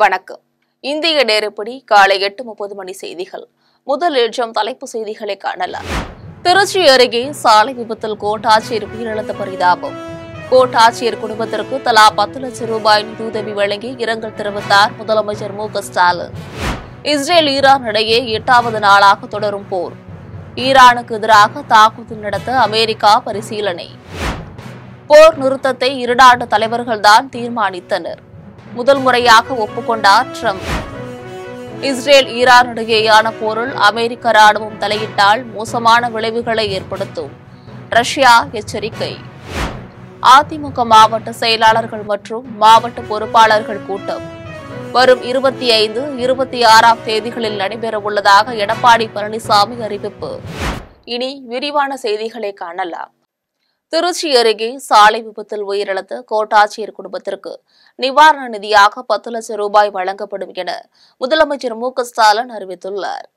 வணக்கம். இந்திய நேரப்படி காலை 8:30 மணி செய்திகள். முதலில் தலைப்பு செய்திகளை காணலாம். திருச்சி அருகே சாலை விபத்தில் கோட்டாட்சியர் உயிரிழந்த பரிதாபம். கோட்டாட்சியர் குடும்பத்திற்கு தலா 10 லட்சம் ரூபாய் நிதியுதவி வழங்கி இரங்கல் தெரிவித்தார் முதலமைச்சர் மு.க.ஸ்டாலின். இஸ்ரேல் ஈரான் இடையே 8வது நாளாக தொடரும் போர். ஈரானுக்கு எதிராக தாக்குதல் நடத்த அமெரிக்கா பரிசீலனை. போர் நிறுத்தத்தை இரு நாட்டு தலைவர்கள்தான் தீர்மானித்தனர். முதல் முறையாக ஒப்புக்கொண்டார் ட்ரம்ப். இஸ்ரேல் ஈரான் இடையேயான போரில் அமெரிக்க ராணுவம் தலையிட்டால் மோசமான விளைவுகளை ஏற்படுத்தும். ரஷ்யா எச்சரிக்கை. அதிமுக மாவட்ட செயலாளர்கள் மற்றும் மாவட்ட பொறுப்பாளர்கள் கூட்டம் வரும் 25, 26ஆம் தேதிகளில் நடைபெறவுள்ளதாக எடப்பாடி பழனிசாமி அறிவிப்பு. இனி விரிவான செய்திகளை காணலாம். திருச்சி அருகே சாலை விபத்தில் உயிரிழந்த கோட்டாட்சியர் குடும்பத்திற்கு நிவாரண நிதியாக 10 லட்சம் ரூபாய் வழங்கப்படும் என முதலமைச்சர் மு.க.ஸ்டாலின் அறிவித்துள்ளார்.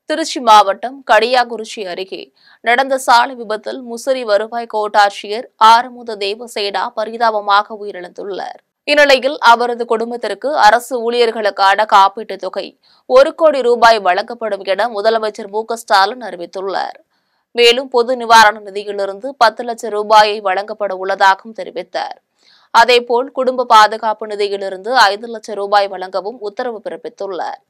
திருச்சி மாவட்டம் கடியாகுறிச்சி அருகே நடந்த சாலை விபத்தில் முசிறி வருவாய் கோட்டாட்சியர் ஆறுமுக தேவசேனா பரிதாபமாக உயிரிழந்துள்ளார். இந்நிலையில் அவரது குடும்பத்திற்கு அரசு ஊழியர்களுக்கான காப்பீட்டுத் தொகை 1 கோடி ரூபாய் வழங்கப்படும் என முதலமைச்சர் மு.க.ஸ்டாலின் அறிவித்துள்ளார். மேலும் பொது நிவாரண நிதியிலிருந்து 10 லட்சம் ரூபாயை வழங்கப்பட உள்ளதாகவும் தெரிவித்தார். அதேபோல் குடும்ப பாதுகாப்பு நிதியிலிருந்து 5 லட்சம் ரூபாய் வழங்கவும் உத்தரவு பிறப்பித்துள்ளார்.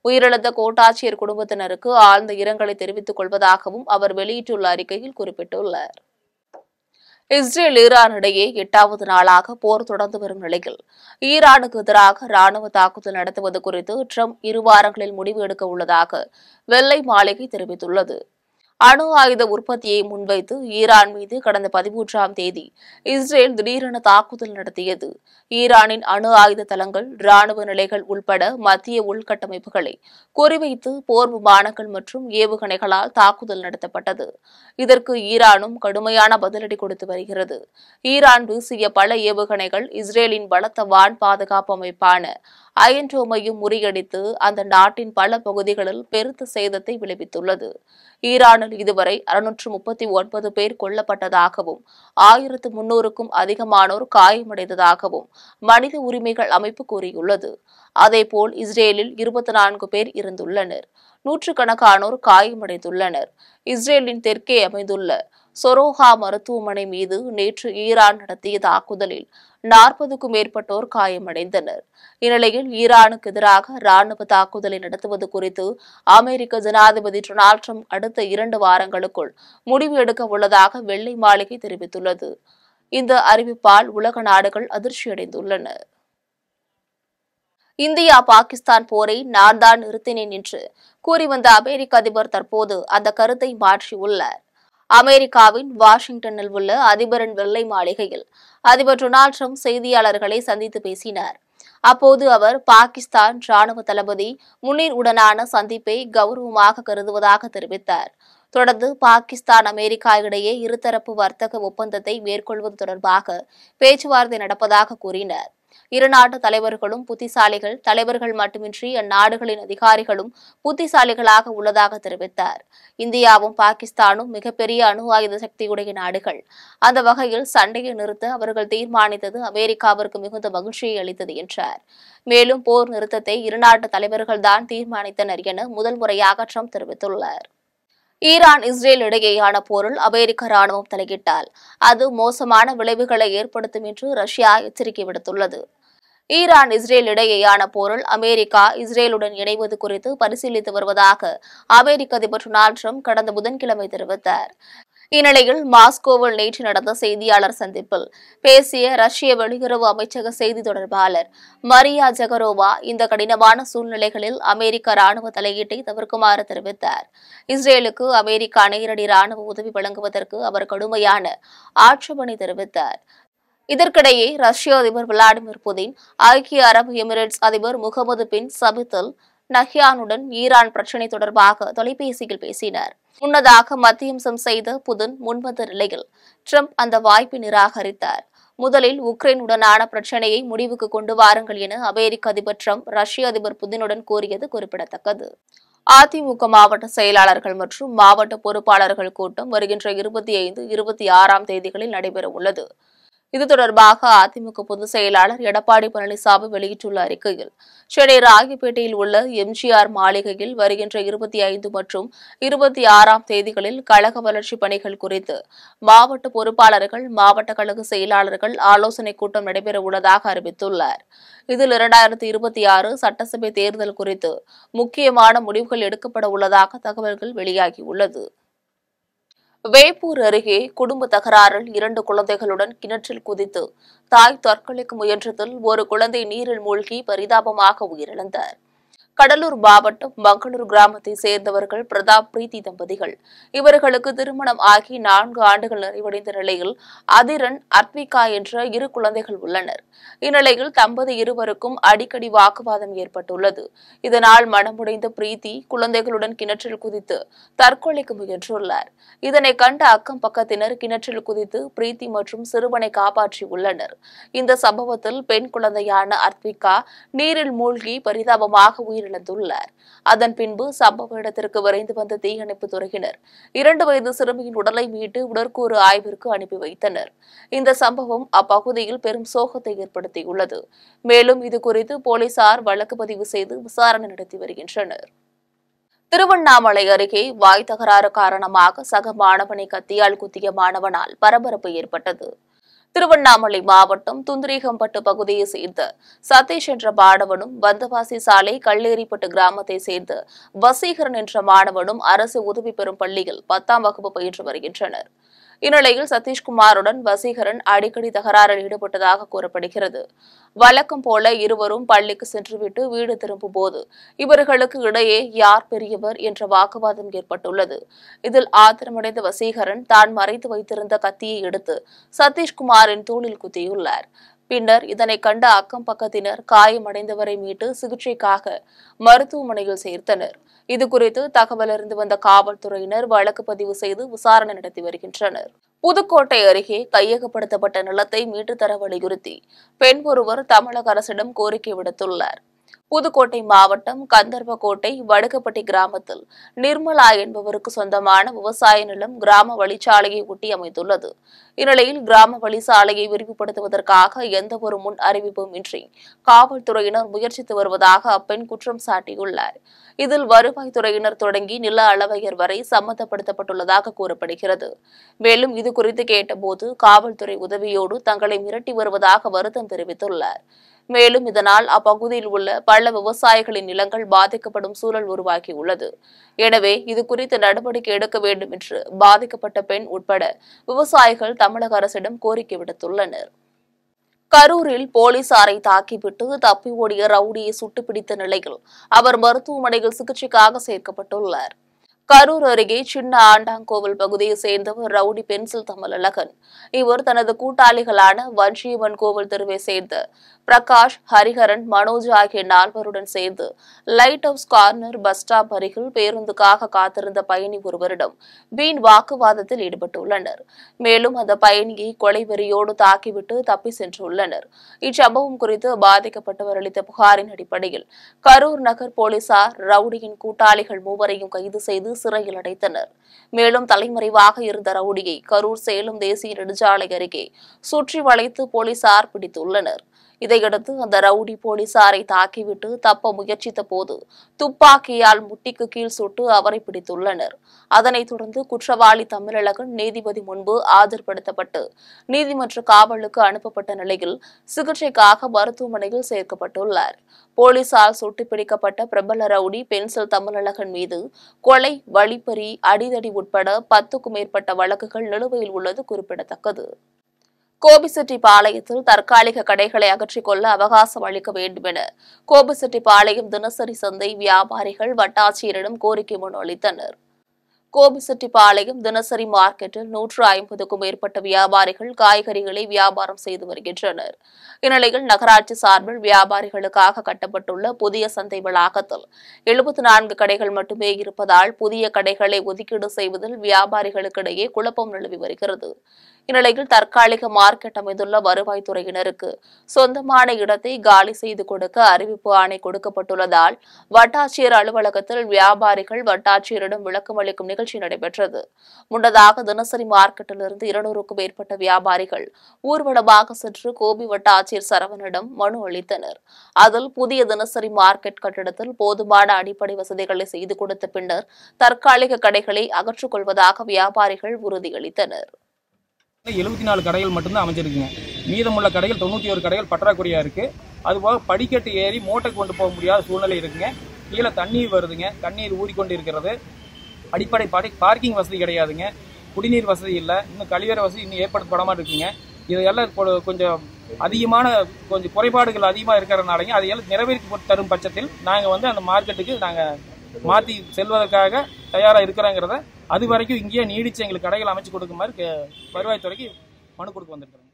உயிரிழந்த கோட்டாட்சியர் குடும்பத்தினருக்கு ஆழ்ந்த இரங்கலை தெரிவித்துக் கொள்வதாகவும் அவர் வெளியிட்டுள்ள அறிக்கையில் குறிப்பிட்டுள்ளார். இஸ்ரேல் ஈரான் இடையே 8வது நாளாக போர் தொடர்ந்து வரும் நிலையில் ஈரானுக்கு எதிராக ராணுவ தாக்குதல் நடத்துவது குறித்து ட்ரம்ப் 2 வாரங்களில் முடிவு எடுக்க உள்ளதாக வெள்ளை மாளிகை தெரிவித்துள்ளது. அணு ஆயுத உற்பத்தியை முன்வைத்து ஈரான் மீது கடந்த 13ஆம் தேதி இஸ்ரேல் திடீரென தாக்குதல் நடத்தியது. ஈரானின் அணு ஆயுத தளங்கள், ராணுவ நிலைகள் உட்பட மத்திய உள்கட்டமைப்புகளை குறிவைத்து போர் விமானங்கள் மற்றும் ஏவுகணைகளால் தாக்குதல் நடத்தப்பட்டது. இதற்கு ஈரானும் கடுமையான பதிலடி கொடுத்து வருகிறது. ஈரான் வீசிய பல ஏவுகணைகள் இஸ்ரேலின் பலத்த வான் பாதுகாப்பு அமைப்பான அயன் டோமையும் முறியடித்து அந்த நாட்டின் பல பகுதிகளில் பெருத்த சேதத்தை விளைவித்துள்ளது. ஈரானில் இதுவரை 639 பேர் கொல்லப்பட்டதாகவும் 1300க்கும் அதிகமானோர் காயமடைந்ததாகவும் மனித உரிமைகள் அமைப்பு கூறியுள்ளது. அதேபோல் இஸ்ரேலில் 24 பேர் இறந்துள்ளனர், நூற்றுக்கணக்கானோர் காயமடைந்துள்ளனர். இஸ்ரேலின் தெற்கே அமைந்துள்ள சொரோஹா மருத்துவமனை மீது நேற்று ஈரான் நடத்திய தாக்குதலில் 40க்கும் மேற்பட்டோர் காயமடைந்தனர். இந்நிலையில் ஈரானுக்கு எதிராக ராணுவ தாக்குதலை நடத்துவது குறித்து அமெரிக்க ஜனாதிபதி டொனால்டு ட்ரம்ப் அடுத்த 2 வாரங்களுக்குள் முடிவு எடுக்க உள்ளதாக வெள்ளை மாளிகை தெரிவித்துள்ளது. இந்த அறிவிப்பால் உலக நாடுகள் அதிர்ச்சியடைந்துள்ளன. இந்தியா பாகிஸ்தான் போரை நான் தான் நிறுத்தினேன் என்று கூறி வந்த அமெரிக்க அதிபர் தற்போது அந்த கருத்தை மாற்றியுள்ளார். அமெரிக்காவின் வாஷிங்டனில் உள்ள அதிபரின் வெள்ளை மாளிகையில் அதிபர் டொனால்டு ட்ரம்ப் செய்தியாளர்களை சந்தித்து பேசினார். அப்போது அவர் பாகிஸ்தான் ராணுவ தளபதி முனீர் உடனான சந்திப்பை கௌரவமாக கருதுவதாக தெரிவித்தார். தொடர்ந்து பாகிஸ்தான் அமெரிக்கா இடையே இருதரப்பு வர்த்தக ஒப்பந்தத்தை மேற்கொள்வது தொடர்பாக பேச்சுவார்த்தை நடப்பதாக கூறினார். இரு நாட்டு தலைவர்களும் புத்திசாலிகள், தலைவர்கள் மட்டுமின்றி அந்நாடுகளின் அதிகாரிகளும் புத்திசாலிகளாக உள்ளதாக தெரிவித்தார். இந்தியாவும் பாகிஸ்தானும் மிகப்பெரிய அணு ஆயுத சக்தியுடைய நாடுகள். அந்த வகையில் சண்டையை நிறுத்த அவர்கள் தீர்மானித்தது அமெரிக்காவிற்கு மிகுந்த மகிழ்ச்சியை அளித்தது என்றார். மேலும் போர் நிறுத்தத்தை இரு நாட்டு தலைவர்கள்தான் தீர்மானித்தனர் என முதல் முறையாக ட்ரம்ப் தெரிவித்துள்ளார். ஈரான் இஸ்ரேல் இடையேயான போரில் அமெரிக்க ராணுவம் தலையிட்டால் அது மோசமான விளைவுகளை ஏற்படுத்தும் என்று ரஷ்யா எச்சரிக்கை விடுத்துள்ளது. ஈரான் இஸ்ரேல் இடையேயான போரில் அமெரிக்கா இஸ்ரேலுடன் இணைவது குறித்து பரிசீலித்து வருவதாக அமெரிக்க அதிபர் டொனால்டு ட்ரம்ப் கடந்த புதன்கிழமை தெரிவித்தார். இந்நிலையில் மாஸ்கோவில் நேற்று நடந்த செய்தியாளர் சந்திப்பில் பேசிய ரஷ்ய வெளியுறவு அமைச்சக செய்தி தொடர்பாளர் மரியா ஜகரோவா இந்த கடினமான சூழ்நிலைகளில் அமெரிக்க ராணுவ தலையீட்டை தவிர்க்குமாறு தெரிவித்தார். இஸ்ரேலுக்கு அமெரிக்கா நேரடி ராணுவ உதவி வழங்குவதற்கு அவர் கடுமையான ஆட்சேபனை தெரிவித்தார். இதற்கிடையே ரஷ்ய அதிபர் விளாடிமிர் புதின் ஐக்கிய அரபு எமிரேட்ஸ் அதிபர் முகமது பின் சபித் அல் நஹ்யானுடன் ஈரான் பிரச்சினை தொடர்பாக தொலைபேசியில் பேசினார். முன்னதாக மத்தியம்சம் செய்த புதின் முன்வந்த நிலையில் ட்ரம்ப் அந்த வாய்ப்பை நிராகரித்தார். முதலில் உக்ரைனுடனான பிரச்சினையை முடிவுக்கு கொண்டு வாருங்கள் என அமெரிக்க அதிபர் ட்ரம்ப் ரஷ்ய அதிபர் புதினுடன் கூறியது குறிப்பிடத்தக்கது. அதிமுக மாவட்ட செயலாளர்கள் மற்றும் மாவட்ட பொறுப்பாளர்கள் கூட்டம் வருகின்ற 25, 26ஆம் தேதிகளில் நடைபெற உள்ளது. இது தொடர்பாக அதிமுக பொதுச் செயலாளர் எடப்பாடி பழனிசாமி வெளியிட்டுள்ள அறிக்கையில், சென்னை ராயப்பேட்டையில் உள்ள எம்ஜிஆர் மாளிகையில் வருகின்ற 25 மற்றும் 26ஆம் தேதிகளில் கழக வளர்ச்சிப் பணிகள் குறித்து மாவட்ட பொறுப்பாளர்கள், மாவட்ட கழக செயலாளர்கள் ஆலோசனைக் கூட்டம் நடைபெற உள்ளதாக அறிவித்துள்ளார். இதில் 2026 சட்டசபை தேர்தல் குறித்து முக்கியமான முடிவுகள் எடுக்கப்பட உள்ளதாக தகவல்கள் வெளியாகியுள்ளது. வேப்பூர் அருகே குடும்ப தகராறில் 2 குழந்தைகளுடன் கிணற்றில் குதித்து தாய் தற்கொலைக்கு முயன்றதில் ஒரு குழந்தை நீரில் மூழ்கி பரிதாபமாக உயிரிழந்தார். கடலூர் மாவட்டம் மங்களூர் கிராமத்தை சேர்ந்தவர்கள் பிரதாப், பிரீத்தி தம்பதிகள். இவர்களுக்கு திருமணம் ஆகி 4 ஆண்டுகள் நிறைவடைந்த நிலையில் அதிரன், அர்த்விகா என்ற 2 குழந்தைகள் உள்ளனர். இந்நிலையில் தம்பதி இருவருக்கும் அடிக்கடி வாக்குவாதம் ஏற்பட்டுள்ளது. இதனால் மனமுடைந்த பிரீத்தி குழந்தைகளுடன் கிணற்றில் குதித்து தற்கொலைக்கு முயன்றுள்ளார். இதனை கண்ட அக்கம் பக்கத்தினர் கிணற்றில் குதித்து பிரீத்தி மற்றும் சிறுவனை காப்பாற்றியுள்ளனர். இந்த சம்பவத்தில் பெண் குழந்தையான அர்த்விகா நீரில் மூழ்கி பரிதாபமாக உயிரிழந்துள்ளார். அதன் பின்பு சம்பவ இடத்திற்கு விரைந்து வந்த தீயணைப்புத் துறையினர் 2 வயது சிறுமியின் உடலை மீட்டு உடற்கூறு ஆய்விற்கு அனுப்பி வைத்தனர். இந்த சம்பவம் அப்பகுதியில் பெரும் சோகத்தை ஏற்படுத்தியுள்ளது. மேலும் இதுகுறித்து போலீசார் வழக்கு பதிவு செய்து விசாரணை நடத்தி வருகின்றனர். திருவண்ணாமலை அருகே வாய் தகராறு காரணமாக சக மாணவனை கத்தியால் குத்திய மாணவனால் பரபரப்பு ஏற்பட்டது. திருவண்ணாமலை மாவட்டம் துந்திரிகம்பட்டு பகுதியை சேர்ந்த சதீஷ் என்ற மாணவனும், வந்தவாசி சாலை கல்லேரிப்பட்டு கிராமத்தை சேர்ந்த வசீகரன் என்ற மாணவனும் அரசு உதவி பெறும் பள்ளியில் 10ஆம் வகுப்பு பயின்று வருகின்றனர். இந்நிலையில் சதீஷ்குமாருடன் வசீகரன் அடிக்கடி தகராறில் ஈடுபட்டதாக கூறப்படுகிறது. வழக்கம் போல இருவரும் பள்ளிக்கு சென்றுவிட்டு வீடு திரும்பும் போது இவர்களுக்கு இடையே யார் பெரியவர் என்ற வாக்குவாதம் ஏற்பட்டுள்ளது. இதில் ஆத்திரமடைந்த வசீகரன் தான் மறைத்து வைத்திருந்த கத்தியை எடுத்து சதீஷ்குமாரின் தோளில் குத்தியுள்ளார். பின்னர் இதனை கண்ட அக்கம் பக்கத்தினர் காயமடைந்தவரை மீட்டு சிகிச்சைக்காக மருத்துவமனையில் சேர்த்தனர். இதுகுறித்து தகவல் அறிந்து வந்த காவல்துறையினர் வழக்கு பதிவு செய்து விசாரணை நடத்தி வருகின்றனர். புதுக்கோட்டை அருகே கையகப்படுத்தப்பட்ட நிலத்தை மீட்டுத் தர வலியுறுத்தி பெண் ஒருவர் தமிழக அரசிடம் கோரிக்கை விடுத்துள்ளார். புதுக்கோட்டை மாவட்டம் கந்தர்வக்கோட்டை வடுகப்பட்டி கிராமத்தில் நிர்மலா என்பவருக்கு சொந்தமான விவசாய நிலம் கிராம வழிச்சாலையை ஒட்டி அமைந்துள்ளது. இந்நிலையில் கிராம வழிச்சாலையை விரிவுபடுத்துவதற்காக எந்தவொரு முன் அறிவிப்பும் இன்றி காவல்துறையினர் முயற்சித்து வருவதாக அப்பெண் குற்றம் சாட்டியுள்ளார். இதில் வருவாய்த்துறையினர் தொடங்கி நில அளவையர் வரை சம்பந்தப்படுத்தப்பட்டுள்ளதாக கூறப்படுகிறது. மேலும் இதுகுறித்து கேட்டபோது காவல்துறை உதவியோடு தங்களை மிரட்டி வருவதாக வருத்தம் தெரிவித்துள்ளார். மேலும் இதனால் அப்பகுதியில் உள்ள பல விவசாயிகளின் நிலங்கள் பாதிக்கப்படும் சூழல் உருவாகியுள்ளது. எனவே இதுகுறித்து நடவடிக்கை எடுக்க வேண்டும் என்று பாதிக்கப்பட்ட பெண் உட்பட விவசாயிகள் தமிழக அரசிடம் கோரிக்கை விடுத்துள்ளனர். கரூரில் போலீசாரை தாக்கிவிட்டு தப்பி ஓடிய ரவுடியை சுட்டு பிடித்த நிலையில் அவர் மருத்துவமனையில் சிகிச்சைக்காக சேர்க்கப்பட்டுள்ளார். கரூர் அருகே சின்ன ஆண்டாங்கோவில் பகுதியை சேர்ந்தவர் ரவுடி பென்சில் தமிழழகன். இவர் தனது கூட்டாளிகளான வஞ்சியம்மன் கோவில் தெருவை சேர்ந்த பிரகாஷ், ஹரிஹரன், மனோஜ் ஆகிய 4 சேர்ந்து light house corner bus stop அருகில் பேருந்துக்காக காத்திருந்த பயணி ஒருவரிடம் வீண் வாக்குவாதத்தில் ஈடுபட்டுள்ளனர். மேலும் அந்த பயணியை கொலை வெறியோடு தாக்கிவிட்டு தப்பி சென்றுள்ளனர். இச்சம்பவம் குறித்து பாதிக்கப்பட்டவர் அளித்த புகாரின் அடிப்படையில் கரூர் நகர் போலீசார் ரவுடியின் கூட்டாளிகள் 3 கைது செய்து சிறையில் அடைத்தனர். மேலும் தலைமறைவாக இருந்த ரவுடியை கரூர் சேலம் தேசிய நெடுஞ்சாலை அருகே சுற்றி வளைத்து போலீசார் பிடித்துள்ளனர். இதையடுத்து அந்த ரவுடி போலீசாரை தாக்கிவிட்டு தப்ப முயற்சித்த போது துப்பாக்கியால் முட்டிக்கு கீழ் சுட்டு அவரை பிடித்துள்ளனர். அதனைத் தொடர்ந்து குற்றவாளி தமிழழகன் நீதிபதி முன்பு ஆஜர்படுத்தப்பட்டு நீதிமன்ற காவலுக்கு அனுப்பப்பட்ட நிலையில் சிகிச்சைக்காக மருத்துவமனையில் சேர்க்கப்பட்டுள்ளார். போலீசார் சுட்டு பிடிக்கப்பட்ட பிரபல ரவுடி பென்சில் தமிழழகன் மீது கொலை, வழிப்பறி, அடிதடி உட்பட 10க்கும் மேற்பட்ட வழக்குகள் நிலுவையில் உள்ளது குறிப்பிடத்தக்கது. கோபிச்செட்டிப்பாளையத்தில் தற்காலிக கடைகளை அகற்றிக் கொள்ள அவகாசம் அளிக்க வேண்டும் என கோபிச்செட்டிப்பாளையம் தினசரி சந்தை வியாபாரிகள் வட்டாட்சியரிடம் கோரிக்கை மனு அளித்தனர். கோபிச்செட்டிப்பாளையம் தினசரி மார்க்கெட்டில் 150க்கும் மேற்பட்ட வியாபாரிகள் காய்கறிகளை வியாபாரம் செய்து வருகின்றனர். இந்நிலையில் நகராட்சி சார்பில் வியாபாரிகளுக்காக கட்டப்பட்டுள்ள புதிய சந்தை வளாகத்தில் 74 கடைகள் மட்டுமே இருப்பதால் புதிய கடைகளை ஒதுக்கீடு செய்வதில் வியாபாரிகளுக்கிடையே குழப்பம் நிலவி வருகிறது. இந்நிலையில் தற்காலிக மார்க்கெட் அமைந்துள்ள வருவாய்த்துறையினருக்கு சொந்தமான இடத்தை காலி செய்து கொடுக்க அறிவிப்பு ஆணை கொடுக்கப்பட்டுள்ளதால் வட்டாட்சியர் அலுவலகத்தில் வியாபாரிகள் வட்டாட்சியரிடம் விளக்கம் அளிக்கும் நிகழ்ச்சி நடைபெற்றது. முன்னதாக தினசரி மார்க்கெட்டிலிருந்து 200க்கும் மேற்பட்ட வியாபாரிகள் ஊர்வலமாக சென்று கோபி வட்டாட்சியர் சரவணனிடம் மனு அளித்தனர். அதில் புதிய தினசரி மார்க்கெட் கட்டிடத்தில் போதுமான அடிப்படை வசதிகளை செய்து கொடுத்த பின்னர் தற்காலிக கடைகளை அகற்றிக் கொள்வதாக வியாபாரிகள் உறுதியளித்தனர். 74 கடைகள் மட்டும்தான் அமைஞ்சிருக்குங்க. மீதமுள்ள கடைகள் 91 கடைகள் பற்றாக்குறையா இருக்கு. அதுபோக படிக்கட்டு ஏறி மூட்டை கொண்டு போக முடியாத சூழ்நிலை இருக்குங்க. கீழே தண்ணீர் வருதுங்க, தண்ணீர் ஊறிக்கொண்டு இருக்கிறது. அடிப்படை பார்க்கிங் வசதி கிடையாதுங்க, குடிநீர் வசதி இல்லை, இன்னும் கழிவறை வசதி இன்னும் ஏற்படுத்தப்படாமல் இருக்குங்க. இதெல்லாம் கொஞ்சம் கொஞ்சம் குறைபாடுகள் அதிகமாக இருக்கிறதுனாலங்க அதையெல்லாம் நிறைவேற்றி தரும் பட்சத்தில் நாங்கள் அந்த மார்க்கெட்டுக்கு நாங்கள் மாற்றி செல்வதற்காக தயாராக இருக்கிறோங்கிறத அது வரைக்கும் இங்கேயே நீடிச்சு எங்களுக்கு கடைகள் அமைச்சு கொடுக்குமாறு வருவாய்த்துறைக்கு மனு கொடுக்க வந்திருக்கிறோம்.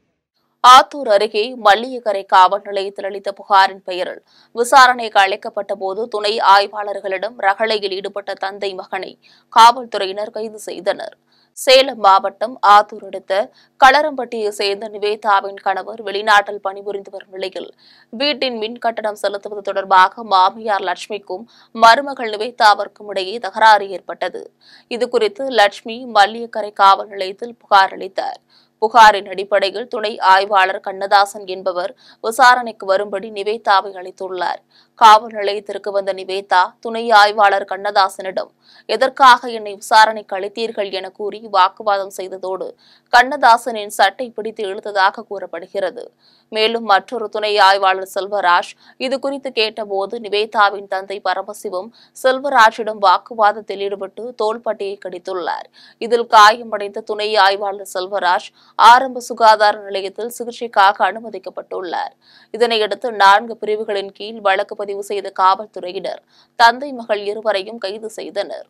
ஆத்தூர் அருகே மல்லியக்கரை காவல் நிலையத்தில் அளித்த புகாரின் பெயரில் விசாரணைக்கு அழைக்கப்பட்ட போது துணை ஆய்வாளர்களிடம் ரகளையில் ஈடுபட்ட தந்தை மகனை காவல்துறையினர் கைது செய்தனர். சேலம் மாவட்டம் ஆத்தூர் அடுத்த களரம்பட்டியை சேர்ந்த நிவேதாவின் கணவர் வெளிநாட்டில் பணிபுரிந்து வரும் நிலையில் வீட்டின் மின் கட்டணம் செலுத்துவது தொடர்பாக மாமியார் லட்சுமிக்கும் மருமகள் நிவேதாவிற்கும் இடையே தகராறு ஏற்பட்டது. இதுகுறித்து லட்சுமி மல்லியக்கரை காவல் நிலையத்தில் புகார் அளித்தார். புகாரின் அடிப்படையில் துணை ஆய்வாளர் கண்ணதாசன் என்பவர் விசாரணைக்கு வரும்படி நிவேதாவை அளித்துள்ளார். காவல் நிலையத்திற்கு வந்த நிவேதா துணை ஆய்வாளர் கண்ணதாசனிடம் எதற்காக என்னை விசாரணைக்கு அளித்தீர்கள் என கூறி வாக்குவாதம் செய்ததோடு கண்ணதாசனின் சட்டை பிடித்து இழுத்ததாக கூறப்படுகிறது. மேலும் மற்றொரு துணை ஆய்வாளர் செல்வராஜ் இதுகுறித்து கேட்டபோது நிவேதாவின் தந்தை பரமசிவம் செல்வராஜிடம் வாக்குவாதத்தில் ஈடுபட்டு தோள்பட்டையை கடித்துள்ளார். இதில் காயமடைந்த துணை ஆய்வாளர் செல்வராஜ் ஆரம்ப சுகாதார நிலையத்தில் சிகிச்சைக்காக அனுமதிக்கப்பட்டுள்ளார். இதனையடுத்து 4 பிரிவுகளின் கீழ் வழக்கு பதிவு செய்த காவல்துறையினர் தந்தை மகள் இருவரையும் கைது செய்தனர்.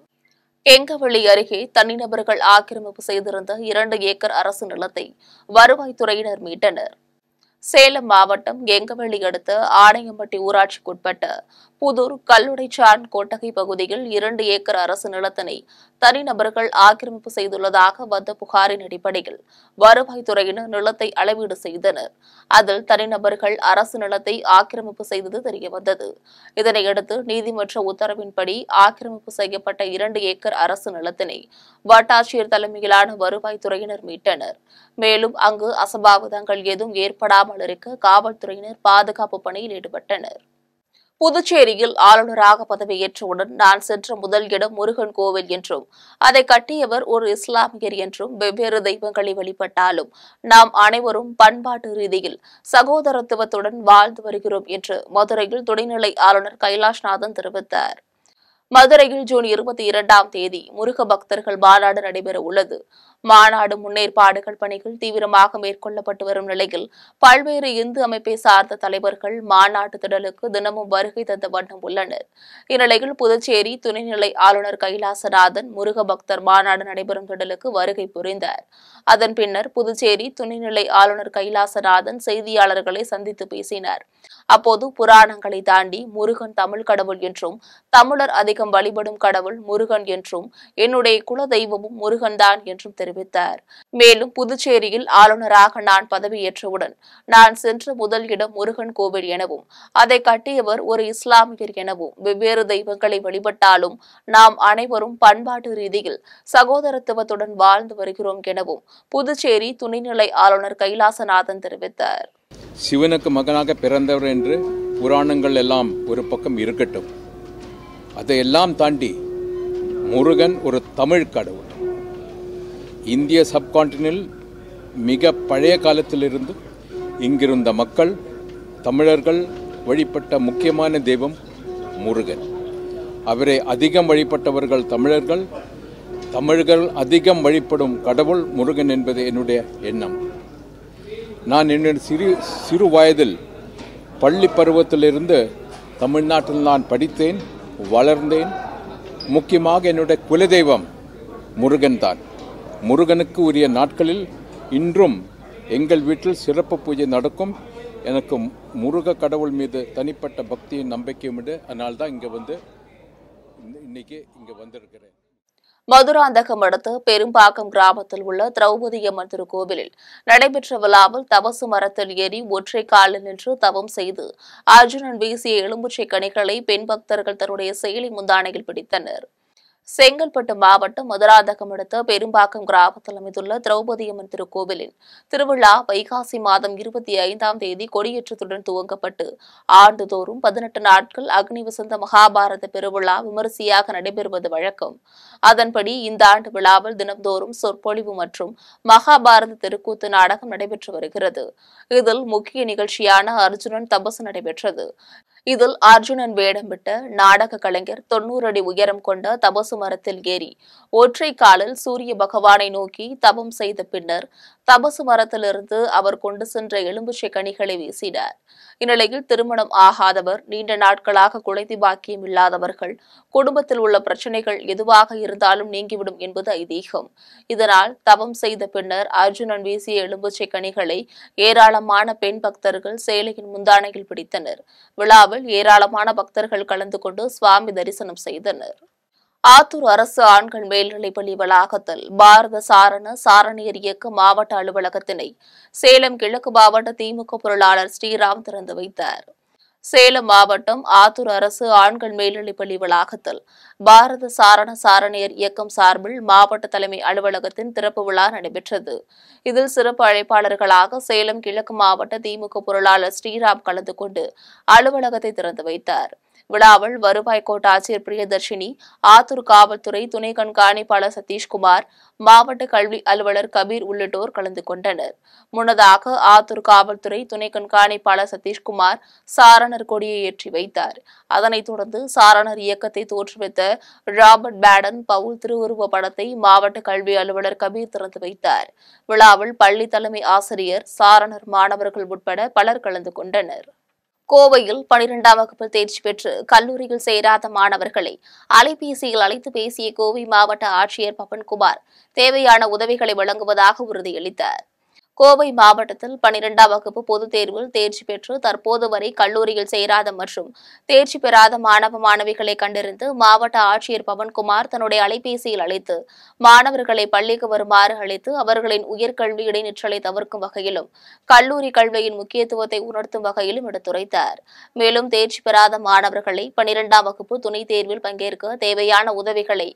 கெங்கவள்ளி அருகே தனிநபர்கள் ஆக்கிரமிப்பு செய்திருந்த 2 ஏக்கர் அரசு நிலத்தை வருவாய்த்துறையினர் மீட்டனர். சேலம் மாவட்டம் கெங்கவள்ளி அடுத்த ஆணையம்பட்டி ஊராட்சிக்குட்பட்ட புதூர் கல்லுடைச்சான் கொட்டகை பகுதியில் 2 ஏக்கர் அரசு நிலத்தினை தனிநபர்கள் ஆக்கிரமிப்பு செய்துள்ளதாக வந்த புகாரின் அடிப்படையில் வருவாய்த்துறையினர் நிலத்தை அளவீடு செய்தனர். அதில் தனிநபர்கள் அரசு நிலத்தை ஆக்கிரமிப்பு செய்தது தெரியவந்தது. இதனையடுத்து நீதிமன்ற உத்தரவின்படி ஆக்கிரமிப்பு செய்யப்பட்ட 2 ஏக்கர் அரசு நிலத்தினை வட்டாட்சியர் தலைமையிலான வருவாய்த்துறையினர் மீட்டனர். மேலும் அங்கு அசம்பாவிதங்கள் எதுவும் ஏற்படாமல் இருக்க காவல்துறையினர் பாதுகாப்பு பணியில் ஈடுபட்டனர். புதுச்சேரியில் ஆளுநராக பதவியேற்றவுடன் நான் சென்ற முதல் இடம் முருகன் கோவில் என்றும் அதை கட்டியவர் ஒரு இஸ்லாமியர் என்றும் வெவ்வேறு தெய்வங்களை வழிபட்டாலும் நாம் அனைவரும் பண்பாட்டு ரீதியில் சகோதரத்துவத்துடன் வாழ்ந்து வருகிறோம் என்று மதுரையில் துணைநிலை ஆளுநர் கைலாஷ்நாதன் தெரிவித்தார். மதுரையில் ஜூன் 22ஆம் தேதி முருக பக்தர்கள் மாநாடு நடைபெற உள்ளது. மாநாடு முன்னேற்பாடுகள் பணிகள் தீவிரமாக மேற்கொள்ளப்பட்டு வரும் நிலையில் பல்வேறு இந்து அமைப்பை சார்ந்த தலைவர்கள் மாநாட்டு திடலுக்கு தினமும் வருகை தந்த வண்ணம் உள்ளனர். இந்நிலையில் புதுச்சேரி துணைநிலை ஆளுநர் கைலாசநாதன் முருக பக்தர் மாநாடு நடைபெறும் திடலுக்கு வருகை புரிந்தார். அதன் பின்னர் புதுச்சேரி துணைநிலை ஆளுநர் கைலாசநாதன் செய்தியாளர்களை சந்தித்து பேசினார். அப்போது புராணங்களை தாண்டி முருகன் தமிழ் கடவுள் என்றும் தமிழர் அதிகம் வழிபடும் கடவுள் முருகன் என்றும் என்னுடைய குல தெய்வமும் முருகன் தான் என்றும் தெரிவித்தார். மேலும் புதுச்சேரியில் ஆளுநராக நான் பதவியேற்றவுடன் நான் சென்ற முதல் இடம் முருகன் கோவில் எனவும் அதை கட்டியவர் ஒரு இஸ்லாமியர் எனவும் வெவ்வேறு தெய்வங்களை வழிபட்டாலும் நாம் அனைவரும் பண்பாட்டு ரீதியில் சகோதரத்துவத்துடன் வாழ்ந்து வருகிறோம் எனவும் புதுச்சேரி துணைநிலை ஆளுநர் கைலாசநாதன் தெரிவித்தார். சிவனுக்கு மகனாக பிறந்தவர் என்று புராணங்கள் எல்லாம் ஒரு பக்கம் இருக்கட்டும், அதையெல்லாம் தாண்டி முருகன் ஒரு தமிழ் கடவுள். இந்திய சப்கான்டினில் மிக பழைய காலத்திலிருந்து இங்கிருந்த மக்கள் தமிழர்கள் வழிபட்ட முக்கியமான தெய்வம் முருகன். அவரை அதிகம் வழிபட்டவர்கள் தமிழர்கள். தமிழர்கள் அதிகம் வழிபடும் கடவுள் முருகன் என்பது என்னுடைய எண்ணம். நான் என்னுடைய சிறு வயதில் பள்ளி பருவத்திலிருந்து தமிழ்நாட்டில் நான் படித்தேன், வளர்ந்தேன். முக்கியமாக என்னுடைய குலதெய்வம் முருகன் தான். முருகனுக்கு உரிய நாட்களில் இன்றும் எங்கள் வீட்டில் சிறப்பு பூஜை நடக்கும். எனக்கு முருக கடவுள் மீது தனிப்பட்ட பக்தியும் நம்பிக்கையும் உண்டு. அதனால்தான் இன்னைக்கு இங்கே வந்திருக்கிறேன். மதுராந்தகம் அடுத்த பெரும்பாக்கம் கிராமத்தில் உள்ள திரௌபதி அம்மன் திருக்கோவிலில் நடைபெற்ற விழாவில் தபசு மரத்தில் ஏறி ஒற்றை காலில் நின்று தவம் செய்து அர்ஜுனன் வீசிய எலும்புச்சை கனிகளை பெண் பக்தர்கள் தன்னுடைய செயலி முந்தானையில் பிடித்தனர். செங்கல்பட்டு மாவட்டம் மதுராந்தகம் அடுத்த பெரும்பாக்கம் கிராமத்தில் அமைந்துள்ள திரௌபதி அம்மன் திருக்கோவிலின் திருவிழா வைகாசி மாதம் 25ஆம் தேதி கொடியேற்றத்துடன் துவங்கப்பட்டு ஆண்டுதோறும் 18 நாட்கள் அக்னி வசந்த மகாபாரத பெருவிழா விமரிசையாக நடைபெறுவது வழக்கம். அதன்படி இந்த ஆண்டு விழாவில் தினம்தோறும் சொற்பொழிவு மற்றும் மகாபாரத தெருக்கூத்து நாடகம் நடைபெற்று வருகிறது. இதில் முக்கிய நிகழ்ச்சியான அர்ஜுனன் தபசு நடைபெற்றது. இதில் அர்ஜுனன் வேடமிட்ட நாடக கலைஞர் 90 அடி உயரம் கொண்ட தபசு மரத்தில் ஏறி ஒற்றை காலில் சூரிய பகவானை நோக்கி தபம் செய்த பின்னர் தபசு மரத்திலிருந்து அவர் கொண்டு சென்ற எலும்புச்சை கனிகளை வீசினார். இந்நிலையில் திருமணம் ஆகாதவர், நீண்ட நாட்களாக குழந்தை பாக்கியம் இல்லாதவர்கள், குடும்பத்தில் உள்ள பிரச்சனைகள் எதுவாக இருந்தாலும் நீங்கிவிடும் என்பது ஐதீகம். இதனால் தவம் செய்த பின்னர் அர்ஜுனன் வீசிய எலும்புச்சை கனிகளை ஏராளமான பெண் பக்தர்கள் சேலையின் முந்தானையில் பிடித்தனர். விழாவில் ஏராளமான பக்தர்கள் கலந்து கொண்டு சுவாமி தரிசனம் செய்தனர். ஆத்தூர் அரசு ஆண்கள் மேல்நிலைப்பள்ளி வளாகத்தில் பாரத சாரணியர் இயக்க மாவட்ட அலுவலகத்தினை சேலம் கிழக்கு மாவட்ட திமுக பொருளாளர் ஸ்ரீராம் திறந்து வைத்தார். சேலம் மாவட்டம் ஆத்தூர் அரசு ஆண்கள் மேல்நிலைப்பள்ளி வளாகத்தில் பாரத சாரணியர் இயக்கம் சார்பில் மாவட்ட தலைமை அலுவலகத்தின் திறப்பு விழா நடைபெற்றது. இதில் சிறப்பு அழைப்பாளர்களாக சேலம் கிழக்கு மாவட்ட திமுக பொருளாளர் ஸ்ரீராம் கலந்து கொண்டு அலுவலகத்தை திறந்து வைத்தார். விழாவில் வருவாய் கோட்டாட்சியர் பிரியதர்ஷினி, ஆத்தூர் காவல்துறை துணை கண்காணிப்பாளர் சதீஷ்குமார், மாவட்ட கல்வி அலுவலர் கபீர் உள்ளிட்டோர் கலந்து கொண்டனர். முன்னதாக ஆத்தூர் காவல்துறை துணை கண்காணிப்பாளர் சதீஷ்குமார் சாரணர் கொடியை ஏற்றி வைத்தார். அதனைத் தொடர்ந்து சாரணர் இயக்கத்தை தோற்றுவித்த ராபர்ட் பேடன் பவுல் திருவுருவ படத்தை மாவட்ட கல்வி அலுவலர் கபீர் திறந்து வைத்தார். விழாவில் பள்ளி தலைமை ஆசிரியர், சாரணர் மாணவர்கள் உட்பட பலர் கலந்து கொண்டனர். கோவையில் 12ஆம் வகுப்பில் தேர்ச்சி பெற்று கல்லூரியில் சேராத மாணவர்களை அலைபேசியில் அழைத்து பேசிய கோவை மாவட்ட ஆட்சியர் பவன்குமார் தேவையான உதவிகளை வழங்குவதாக உறுதியளித்தார். கோவை மாவட்டத்தில் 12ஆம் வகுப்பு பொதுத் தேர்வில் தேர்ச்சி பெற்று தற்போது வரை கல்லூரியில் சேராத மற்றும் தேர்ச்சி பெறாத மாணவ மாணவிகளை கண்டறிந்து மாவட்ட ஆட்சியர் பவன்குமார் தன்னுடைய அலைபேசியில் அழைத்து மாணவர்களை பள்ளிக்கு வருமாறு அழைத்து அவர்களின் உயர்கல்வி இடைநிற்றலை தவிர்க்கும் வகையிலும் கல்லூரி கல்வியின் முக்கியத்துவத்தை உணர்த்தும் வகையிலும் எடுத்துரைத்தார். மேலும் தேர்ச்சி பெறாத மாணவர்களை 12ஆம் வகுப்பு துணைத் தேர்வில் பங்கேற்க தேவையான உதவிகளை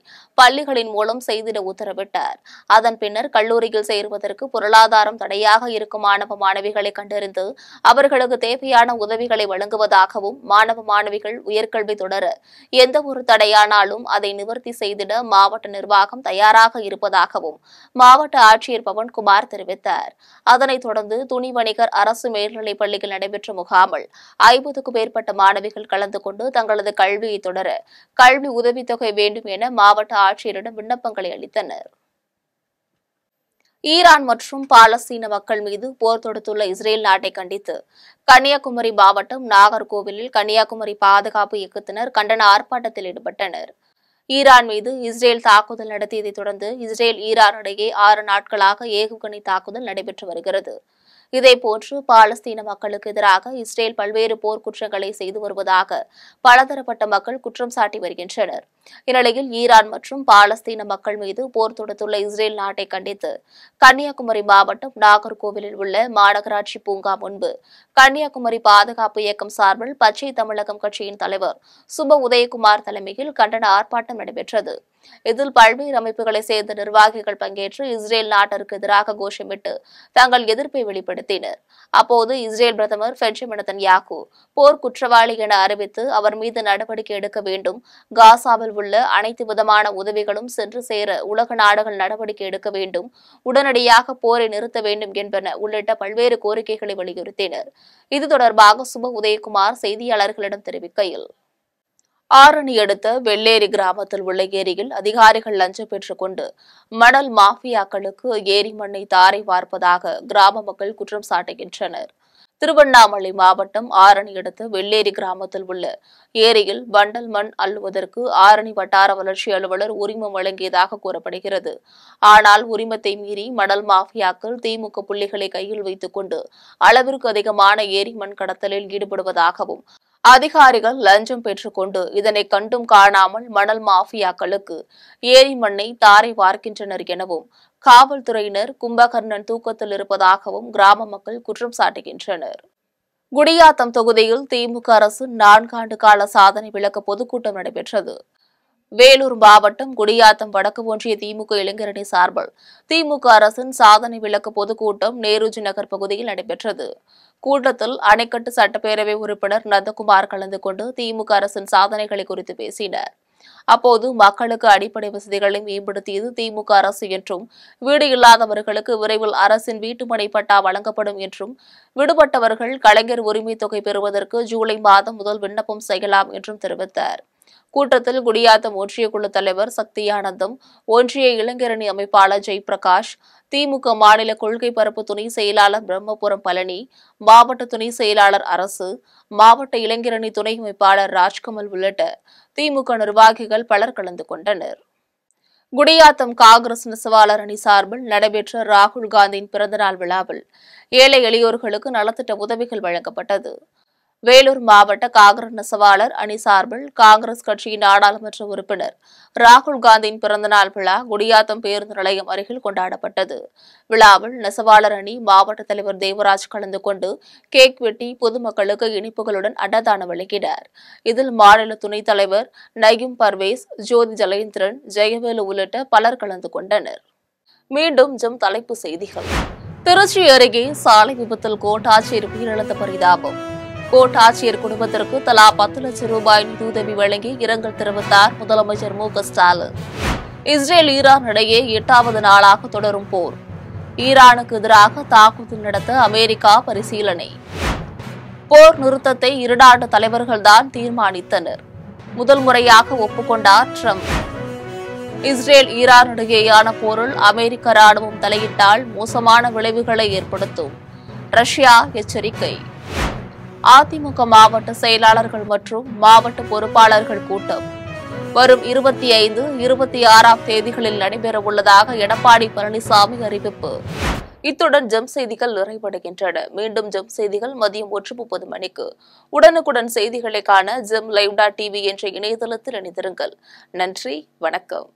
பள்ளிகளின் மூலம் செய்திட உத்தரவிட்டார். அதன் பின்னர் கல்லூரியில் சேருவதற்கு பொருளாதாரம் தடையாக இருக்கும் மாணவ மாணவிகளை கண்டறிந்து அவர்களுக்கு தேவையான உதவிகளை வழங்குவதாகவும் மாணவ மாணவிகள் உயர்கல்வி தொடர எந்த ஒரு தடையானாலும் அதை நிவர்த்தி செய்திட மாவட்ட நிர்வாகம் தயாராக இருப்பதாகவும் மாவட்ட ஆட்சியர் பவன்குமார் தெரிவித்தார். அதனைத் தொடர்ந்து துணி வணிகர் அரசு மேல்நிலைப் பள்ளியில் நடைபெற்ற முகாமில் 50க்கும் மேற்பட்ட மாணவிகள் கலந்து கொண்டு தங்களது கல்வியை தொடர கல்வி உதவித்தொகை வேண்டும் என மாவட்ட ஆட்சியரிடம் விண்ணப்பங்களை அளித்தனர். ஈரான் மற்றும் பாலஸ்தீன மக்கள் மீது போர் தொடுத்துள்ள இஸ்ரேல் நாட்டை கண்டித்து கன்னியாகுமரி மாவட்டம் நாகர்கோவிலில் கன்னியாகுமரி பாதுகாப்பு இயக்கத்தினர் கண்டன ஆர்ப்பாட்டத்தில் ஈடுபட்டனர். ஈரான் மீது இஸ்ரேல் தாக்குதல் நடத்தியதைத் தொடர்ந்து இஸ்ரேல் ஈரான் இடையே 6 நாட்களாக ஏவுகணை தாக்குதல் நடைபெற்று வருகிறது. இதேபோன்று பாலஸ்தீன மக்களுக்கு எதிராக இஸ்ரேல் பல்வேறு போர்க்குற்றங்களை செய்து வருவதாக பலதரப்பட்ட மக்கள் குற்றம் சாட்டி வருகின்றனர். இந்நிலையில் ஈரான் மற்றும் பாலஸ்தீன மக்கள் மீது போர் தொடுத்துள்ள இஸ்ரேல் நாட்டை கண்டித்து கன்னியாகுமரி மாவட்டம் நாகர்கோவிலில் உள்ள மாநகராட்சி பூங்கா முன்பு கன்னியாகுமரி பாதுகாப்பு இயக்கம் சார்பில் பச்சை தமிழகம் கட்சியின் தலைவர் சுப உதயகுமார் தலைமையில் கண்டன ஆர்ப்பாட்டம் நடைபெற்றது. இதில் பல்வேறு அமைப்புகளை சேர்ந்த நிர்வாகிகள் பங்கேற்று இஸ்ரேல் நாட்டிற்கு எதிராக கோஷமிட்டு தங்கள் எதிர்ப்பை வெளிப்படுத்தினர். அப்போது இஸ்ரேல் பிரதமர் பெஞ்சமின் நெதன்யாகு போர் குற்றவாளி என அறிவித்து அவர் மீது நடவடிக்கை எடுக்க வேண்டும், காசாவில் உள்ள அனைத்து விதமான உதவிகளும் சென்று சேர உலக நாடுகள் நடவடிக்கை எடுக்க வேண்டும், உடனடியாக போரை நிறுத்த வேண்டும் என்பன உள்ளிட்ட பல்வேறு கோரிக்கைகளை வலியுறுத்தினர். இது தொடர்பாக சுப உதயகுமார் செய்தியாளர்களிடம் தெரிவிக்கையில், ஆரணி அடுத்த வெள்ளேரி கிராமத்தில் உள்ள ஏரியில் அதிகாரிகள் லஞ்சம் பெற்றுக் கொண்டு மணல் மாஃபியாக்களுக்கு ஏரி மண்ணை தாரை வார்ப்பதாக கிராம மக்கள் குற்றம் சாட்டுகின்றனர். திருவண்ணாமலை மாவட்டம் ஆரணி அடுத்த வெள்ளேரி கிராமத்தில் உள்ள ஏரியில் வண்டல் மண் அள்ளுவதற்கு ஆரணி வட்டார வளர்ச்சி அலுவலர் உரிமம் வழங்கியதாக கூறப்படுகிறது. ஆனால் உரிமத்தை மீறி மணல் மாஃபியாக்கள் திமுக புள்ளிகளை கையில் வைத்துக் கொண்டு அளவிற்கு அதிகமான ஏரி மண் கடத்தலில் ஈடுபடுவதாகவும் அதிகாரிகள் லஞ்சம் பெற்றுக்கொண்டு இதனை கண்டும் காணாமல் மணல் மாஃபியாக்களுக்கு ஏரி மண்ணை தாரை வார்க்கின்றனர் எனவும் காவல்துறையினர் கும்பகர்ணன் தூக்கத்தில் இருப்பதாகவும் கிராம மக்கள் குற்றம் சாட்டுகின்றனர். குடியாத்தம் தொகுதியில் திமுக அரசு 4 ஆண்டு கால சாதனை விளக்க பொதுக்கூட்டம் நடைபெற்றது. வேலூர் மாவட்டம் குடியாத்தம் வடக்கு ஒன்றிய திமுக இளைஞரணி சார்பில் திமுக அரசின் சாதனை விளக்க பொதுக்கூட்டம் நேருஜி நகர் பகுதியில் நடைபெற்றது. கூட்டத்தில் அணைக்கட்டு சட்டப்பேரவை உறுப்பினர் நந்தகுமார் கலந்து கொண்டு திமுக அரசின் சாதனைகளை குறித்து பேசினார். அப்போது மக்களுக்கு அடிப்படை வசதிகளை மேம்படுத்தியது திமுக அரசு என்றும், வீடு இல்லாதவர்களுக்கு விரைவில் அரசின் வீட்டுமனை பட்டா வழங்கப்படும் என்றும், விடுபட்டவர்கள் கலைஞர் உரிமை தொகை பெறுவதற்கு ஜூலை மாதம் முதல் விண்ணப்பம் செய்யலாம் என்றும் தெரிவித்தார். கூட்டத்தில் குடியாத்தம் ஒன்றிய குழு தலைவர் சக்தியானந்தம், ஒன்றிய இளைஞரணி அமைப்பாளர் ஜெயபிரகாஷ், திமுக மாநில கொள்கை பரப்பு துணை செயலாளர் பிரம்மபுரம் பழனி, மாவட்ட துணை செயலாளர் அரசு, மாவட்ட இளைஞரணி துணை அமைப்பாளர் ராஜ்கமல் உள்ளிட்ட திமுக நிர்வாகிகள் பலர் கலந்து கொண்டனர். குடியாத்தம் காங்கிரஸ் நெசவாளர் அணி சார்பில் நடைபெற்ற ராகுல் காந்தியின் பிறந்தநாள் விழாவில் ஏழை எளியோர்களுக்கு நலத்திட்ட உதவிகள் வழங்கப்பட்டது. வேலூர் மாவட்ட காங்கிரஸ் நெசவாளர் அணி சார்பில் காங்கிரஸ் கட்சியின் நாடாளுமன்ற உறுப்பினர் ராகுல் காந்தியின் பிறந்தநாள் விழா குடியாத்தம் பேருந்து நிலையம் அருகில் கொண்டாடப்பட்டது. விழாவில் நெசவாளர் அணி மாவட்ட தலைவர் தேவராஜ் கலந்து கொண்டு கேக் வெட்டி பொதுமக்களுக்கு இனிப்புகளுடன் அன்னதானம் வழங்கினார். இதில் மாநில துணைத் தலைவர் நயீம் பர்வேஸ், ஜோதி ஜலேந்திரன், ஜெயவேலு உள்ளிட்ட பலர் கலந்து கொண்டனர். மீண்டும் தலைப்பு செய்திகள். திருச்சி அருகே சாலை விபத்தில் கோட்டாட்சியர் உயிரிழந்த பரிதாபம். கோட்டாட்சியர் குடும்பத்திற்கு தலா 10 லட்சம் ரூபாய் நிதியுதவி வழங்கி இரங்கல் தெரிவித்தார் முதலமைச்சர் மு.க. ஸ்டாலின். இஸ்ரேல் ஈரான் இடையே 8வது நாளாக தொடரும் போர். ஈரானுக்கு எதிராக தாக்குதல் நடத்த அமெரிக்கா பரிசீலனை. போர் நிறுத்தத்தை 2 ஆண்டு தலைவர்கள்தான் தீர்மானித்தனர். முதல் முறையாக ஒப்புக்கொண்டார் ட்ரம்ப். இஸ்ரேல் ஈரான் இடையேயான போரில் அமெரிக்க ராணுவம் தலையிட்டால் மோசமான விளைவுகளை ஏற்படுத்தும். ரஷ்யா எச்சரிக்கை. அதிமுக மாவட்ட செயலாளர்கள் மற்றும் மாவட்ட பொறுப்பாளர்கள் கூட்டம் வரும் 25, 26ஆம் தேதிகளில் நடைபெறவுள்ளதாக எடப்பாடி பழனிசாமி அறிவிப்பு. இத்துடன் செய்திகள் நிறைவடைகின்றன. மீண்டும் செய்திகள் மதியம் 1:30 மணிக்கு. உடனுக்குடன் செய்திகளை காண ஜெம் லைவ்.tv என்ற இணையதளத்தில் இணைந்திருங்கள். நன்றி, வணக்கம்.